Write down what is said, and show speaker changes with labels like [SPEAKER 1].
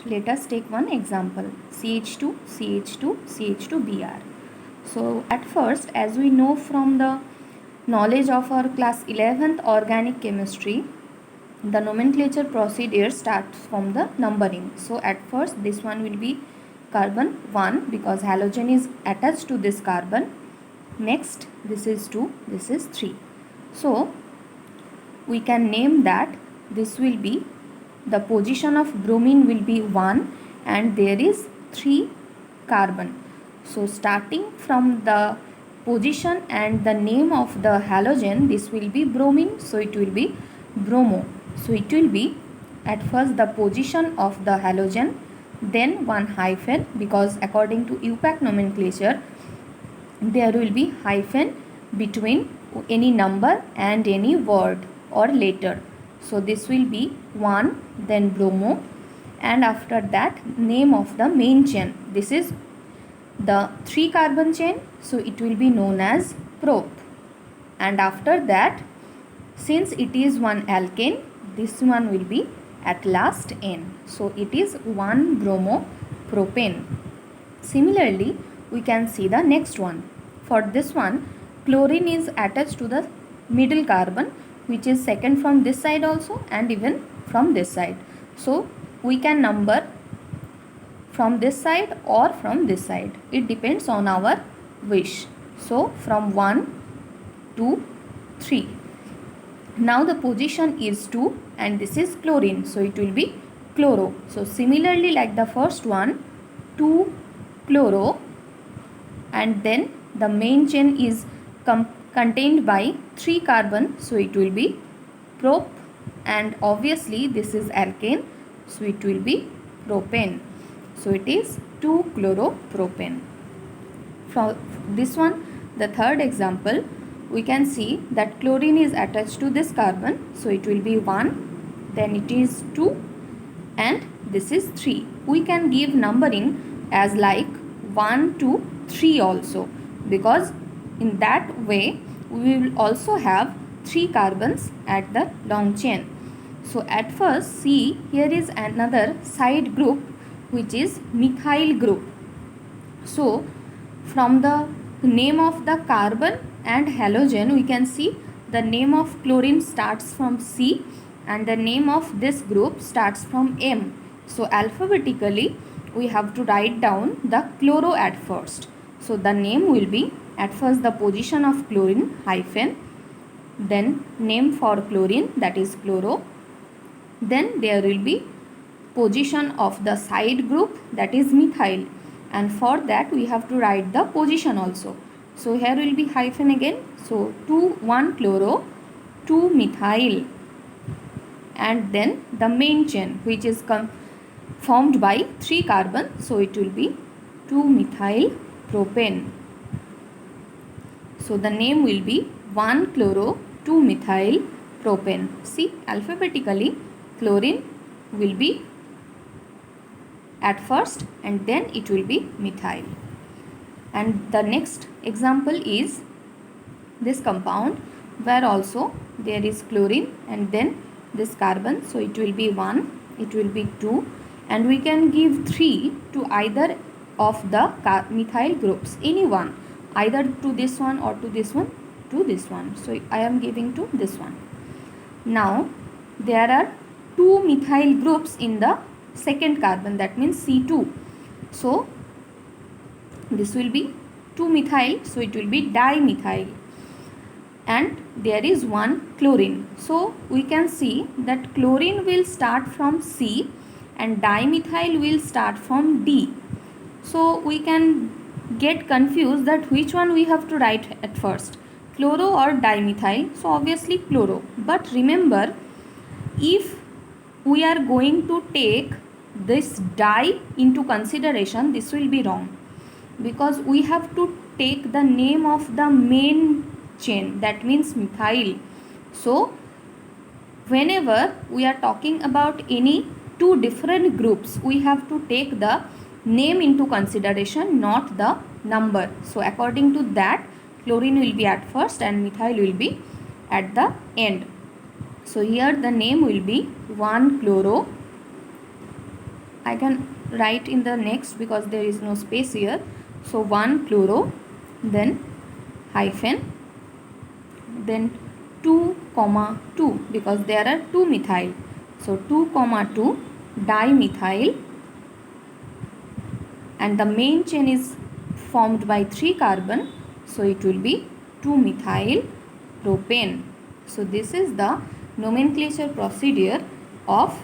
[SPEAKER 1] let us take one example, CH2, CH2, CH2Br. So at first, as we know from the knowledge of our class 11th organic chemistry, the nomenclature procedure starts from the numbering. So at first this one will be carbon 1 because halogen is attached to this carbon. Next this is 2, this is 3. So we can name that this will be the position of bromine will be 1 and there is 3 carbon. So starting from the position and the name of the halogen, this will be bromine, so it will be bromo. So it will be at first the position of the halogen, then one hyphen, because according to UPAC nomenclature there will be hyphen between any number and any word or letter. So this will be 1, then bromo, and after that name of the main chain. This is the 3 carbon chain, so it will be known as prop. And after that, since it is one alkane, this one will be at last N. So it is 1 bromo propane. Similarly, we can see the next one. For this one, chlorine is attached to the middle carbon, which is second from this side also and even from this side. So we can number from this side or from this side. It depends on our wish. So from 1 to 3. Now the position is 2 and this is chlorine. So it will be chloro. So similarly like the first one, 2 chloro, and then the main chain is contained by 3 carbon, so it will be prop, and obviously this is alkane, so it will be propane. So it is 2 chloropropane. From this one, the third example, we can see that chlorine is attached to this carbon, so it will be 1, then it is 2, and this is 3. We can give numbering as like 1, 2, 3 also, because in that way we will also have 3 carbons at the long chain. So at first see, here is another side group which is methyl group. So from the name of the carbon and halogen, we can see the name of chlorine starts from C and the name of this group starts from M. So alphabetically we have to write down the chloro at first. So the name will be at first the position of chlorine hyphen, then name for chlorine, that is chloro, then there will be position of the side group, that is methyl, and for that we have to write the position also. So here will be hyphen again, so 1 chloro, 2 methyl, and then the main chain which is formed by 3 carbon, so it will be 2 methyl propane. So the name will be 1 chloro, 2 methyl propane. See, alphabetically chlorine will be at first and then it will be methyl. And the next example is this compound where also there is chlorine and then this carbon, so it will be 1, it will be 2, and we can give 3 to either of the methyl groups, any one, either to this one or to this one, to this one. So I am giving to this one. Now there are 2 methyl groups in the second carbon, that means C2. So this will be 2 methyl, so it will be dimethyl, and there is 1 chlorine. So we can see that chlorine will start from C and dimethyl will start from D. So we can get confused that which one we have to write at first, chloro or dimethyl. So obviously chloro, but remember, if we are going to take this di into consideration, this will be wrong, because we have to take the name of the main chain, that means methyl. So whenever we are talking about any 2 different groups, we have to take the name into consideration, not the number. So according to that, chlorine will be at first and methyl will be at the end. So here the name will be 1 chloro, I can write in the next because there is no space here. So 1 chloro, then hyphen, then 2 comma 2 because there are 2 methyl. So 2 comma 2 dimethyl, and the main chain is formed by 3 carbon, so it will be 2 methyl propane. So this is the nomenclature procedure of